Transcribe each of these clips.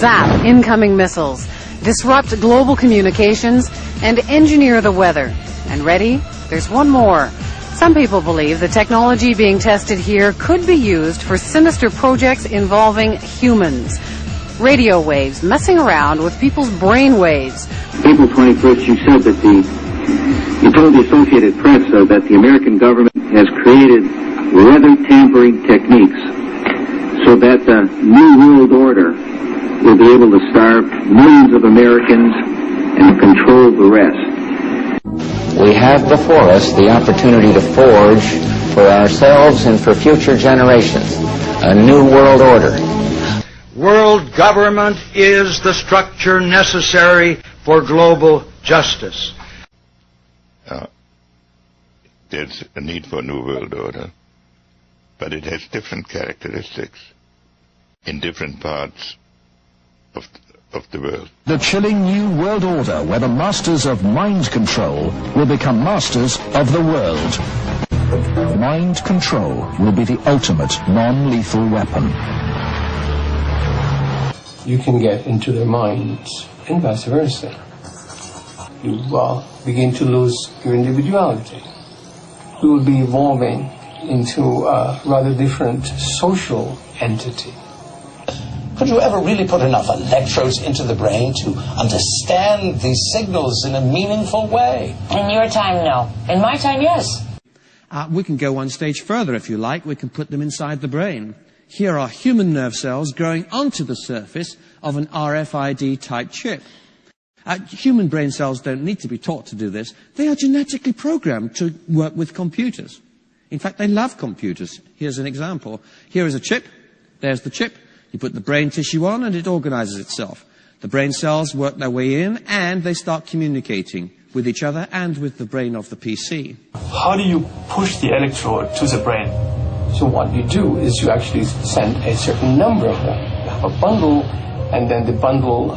zap incoming missiles, disrupt global communications, and engineer the weather. And ready? There's one more. Some people believe the technology being tested here could be used for sinister projects involving humans. Radio waves messing around with people's brain waves. April 21st, you said that you told the Associated Press that the American government has created weather tampering techniques so that the New World Order will be able to starve millions of Americans and control the rest. We have before us the opportunity to forge for ourselves and for future generations a new world order. World government is the structure necessary for global justice. There's a need for a new world order, but it has different characteristics in different parts of the world. The chilling new world order where the masters of mind control will become masters of the world. Mind control will be the ultimate non-lethal weapon. You can get into their minds and vice versa. You begin to lose your individuality. You will be evolving into a rather different social entity. Could you ever really put enough electrodes into the brain to understand these signals in a meaningful way? In your time, no. In my time, yes. We can go one stage further, if you like. We can put them inside the brain. Here are human nerve cells growing onto the surface of an RFID-type chip. Human brain cells don't need to be taught to do this. They are genetically programmed to work with computers. In fact, they love computers. Here's an example. Here is a chip. There's the chip. You put the brain tissue on and it organizes itself. The brain cells work their way in and they start communicating with each other and with the brain of the PC. How do you push the electrode to the brain? So what you do is you actually send a certain number of them. You have a bundle, and then the bundle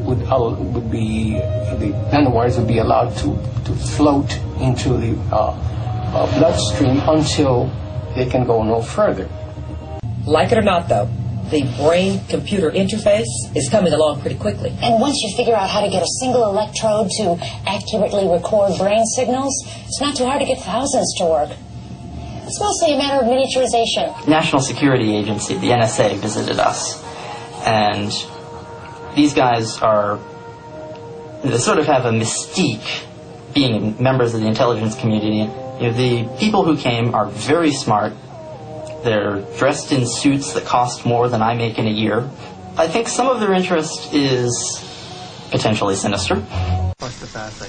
would be, the nanowires would be allowed to float into the bloodstream until they can go no further. Like it or not, though, the brain-computer interface is coming along pretty quickly. And once you figure out how to get a single electrode to accurately record brain signals, it's not too hard to get thousands to work. It's mostly a matter of miniaturization. National Security Agency, the NSA, visited us. And these guys they sort of have a mystique, being members of the intelligence community. The people who came are very smart. They're dressed in suits that cost more than I make in a year. I think some of their interest is potentially sinister.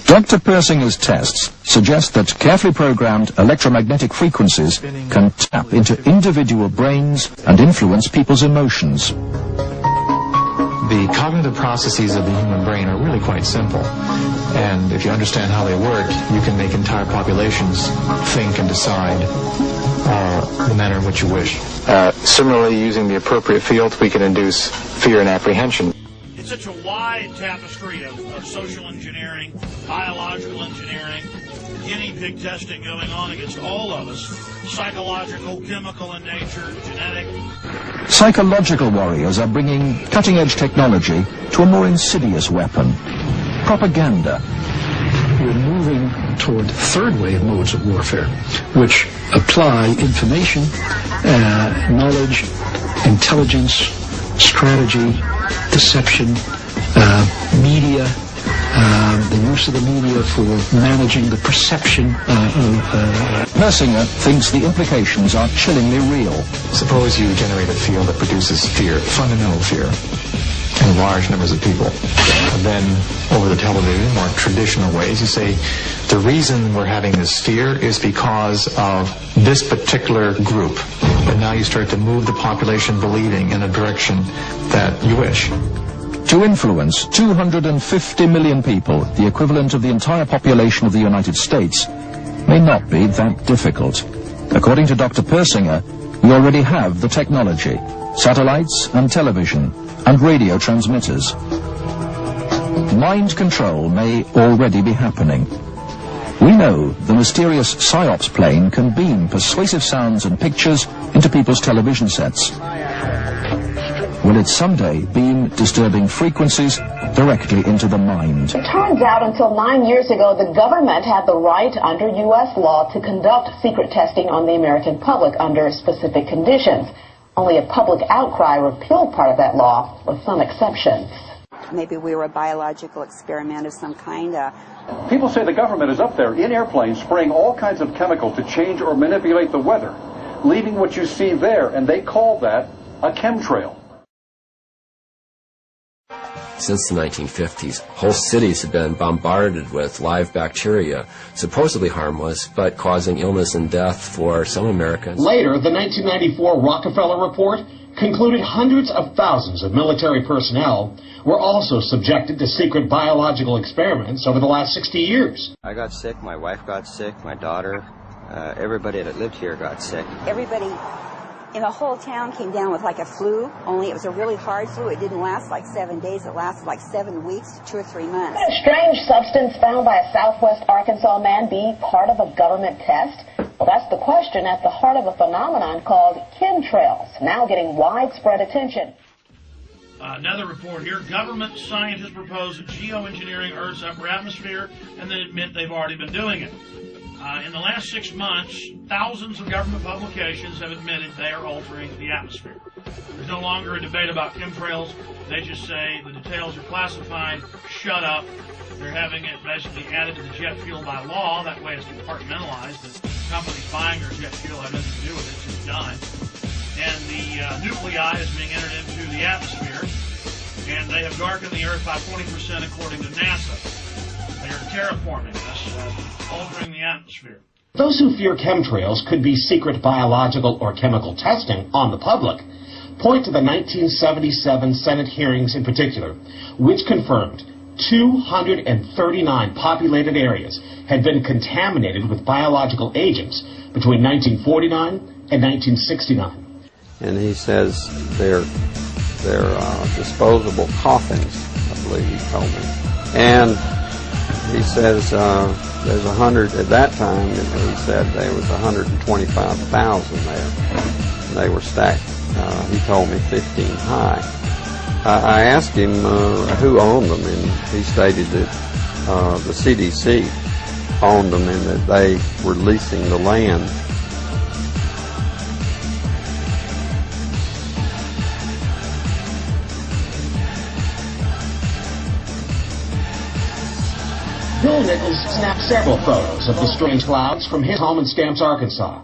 Dr. Persinger's tests suggest that carefully programmed electromagnetic frequencies can tap into individual brains and influence people's emotions. The cognitive processes of the human brain are really quite simple. And if you understand how they work, you can make entire populations think and decide the manner in which you wish. Similarly, using the appropriate field, we can induce fear and apprehension. It's such a wide tapestry of social engineering, biological engineering, guinea pig testing going on against all of us, psychological, chemical in nature, genetic. Psychological warriors are bringing cutting-edge technology to a more insidious weapon: propaganda. We're moving toward third-wave modes of warfare, which apply information, knowledge, intelligence, strategy, deception, media, the use of the media for managing the perception Persinger thinks the implications are chillingly real. Suppose you generate a field that produces fear, fundamental fear, in large numbers of people. And then, over the television, more traditional ways, you say, the reason we're having this fear is because of this particular group. And now you start to move the population believing in a direction that you wish. To influence 250 million people, the equivalent of the entire population of the United States, may not be that difficult. According to Dr. Persinger, we already have the technology: satellites and television and radio transmitters. Mind control may already be happening. We know the mysterious PSYOPS plane can beam persuasive sounds and pictures into people's television sets. will it someday beam disturbing frequencies directly into the mind? It turns out until 9 years ago, the government had the right under U.S. law to conduct secret testing on the American public under specific conditions. Only a public outcry repealed part of that law, with some exceptions. Maybe we were a biological experiment of some kind. People say the government is up there in airplanes spraying all kinds of chemicals to change or manipulate the weather, leaving what you see there, and they call that a chemtrail. Since the 1950s, whole cities have been bombarded with live bacteria, supposedly harmless, but causing illness and death for some Americans. Later, the 1994 Rockefeller Report concluded hundreds of thousands of military personnel were also subjected to secret biological experiments over the last 60 years. I got sick, my wife got sick, my daughter, everybody that lived here got sick. Everybody in the whole town came down with like a flu, only it was a really hard flu. It didn't last like 7 days, it lasted like 7 weeks to 2 or 3 months. Could a strange substance found by a Southwest Arkansas man be part of a government test? Well, that's the question at the heart of a phenomenon called chemtrails, now getting widespread attention. Another report here. Government scientists propose geoengineering Earth's upper atmosphere and then admit they've already been doing it. In the last 6 months, thousands of government publications have admitted they are altering the atmosphere. There's no longer a debate about chemtrails. They just say the details are classified, shut up. They're having it basically added to the jet fuel by law. That way it's compartmentalized. The companies buying their jet fuel have nothing to do with it. It's just done. And the nuclei is being entered into the atmosphere. And they have darkened the Earth by 20% according to NASA. They are terraforming us, altering the atmosphere. Those who fear chemtrails could be secret biological or chemical testing on the public point to the 1977 Senate hearings in particular, which confirmed 239 populated areas had been contaminated with biological agents between 1949 and 1969. And he says they're disposable coffins, I believe he told me. And he says there's 100, at that time, he said there was 125,000 there. They were stacked, he told me, 15 high. I asked him who owned them, and he stated that the CDC owned them and that they were leasing the land. Bill Nichols snapped several photos of the strange clouds from his home in Stamps, Arkansas.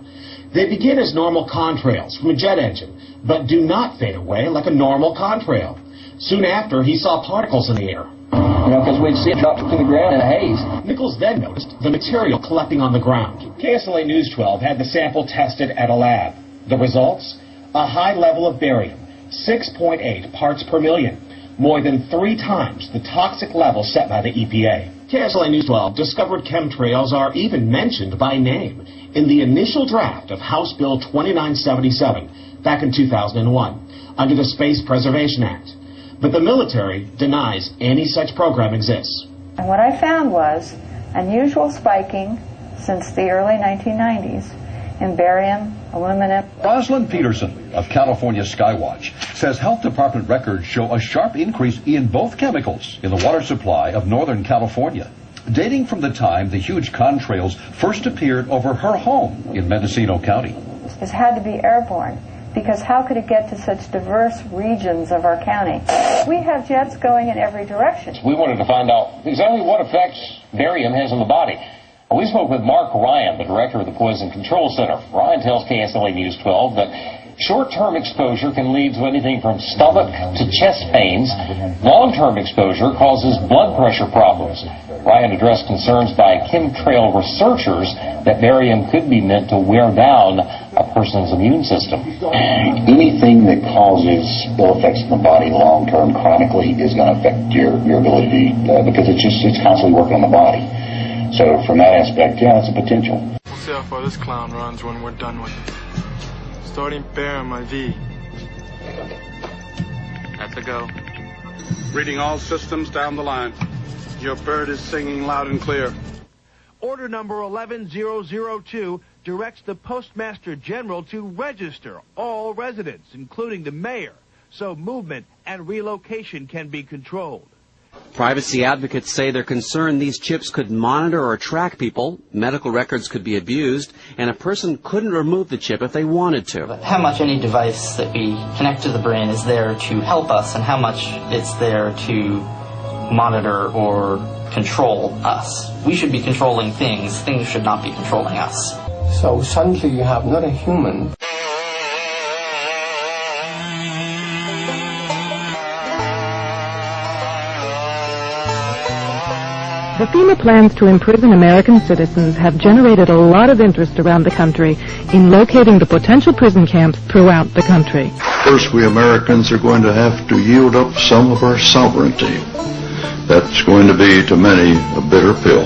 They begin as normal contrails from a jet engine, but do not fade away like a normal contrail. Soon after, he saw particles in the air. Because we'd see it drop to the ground in a haze. Nichols then noticed the material collecting on the ground. KSLA News 12 had the sample tested at a lab. The results? A high level of barium, 6.8 parts per million, more than 3 times the toxic level set by the EPA. KSLA News 12 discovered chemtrails are even mentioned by name in the initial draft of House Bill 2977 back in 2001 under the Space Preservation Act. But the military denies any such program exists. And what I found was unusual spiking since the early 1990s in barium, aluminum. Rosalind Peterson of California Skywatch says health department records show a sharp increase in both chemicals in the water supply of Northern California, dating from the time the huge contrails first appeared over her home in Mendocino County. It had to be airborne, because how could it get to such diverse regions of our county? We have jets going in every direction. We wanted to find out exactly what effects barium has on the body. We spoke with Mark Ryan, the director of the Poison Control Center. Ryan tells KSLA News 12 that short-term exposure can lead to anything from stomach to chest pains. Long-term exposure causes blood pressure problems. Ryan addressed concerns by chemtrail researchers that barium could be meant to wear down a person's immune system. Anything that causes ill effects in the body long-term chronically is going to affect your ability because it's constantly working on the body. So from that aspect, yeah, it's a potential. We'll see how far this clown runs when we're done with it. Starting bear on my V. At the go. Reading all systems down the line. Your bird is singing loud and clear. Order number 11002 directs the Postmaster General to register all residents, including the mayor, so movement and relocation can be controlled. Privacy advocates say they're concerned these chips could monitor or track people, medical records could be abused, and a person couldn't remove the chip if they wanted to. How much any device that we connect to the brain is there to help us, and how much it's there to monitor or control us. We should be controlling things. Things should not be controlling us. So suddenly you have not a human. The FEMA plans to imprison American citizens have generated a lot of interest around the country in locating the potential prison camps throughout the country. First, we Americans are going to have to yield up some of our sovereignty. That's going to be, to many, a bitter pill.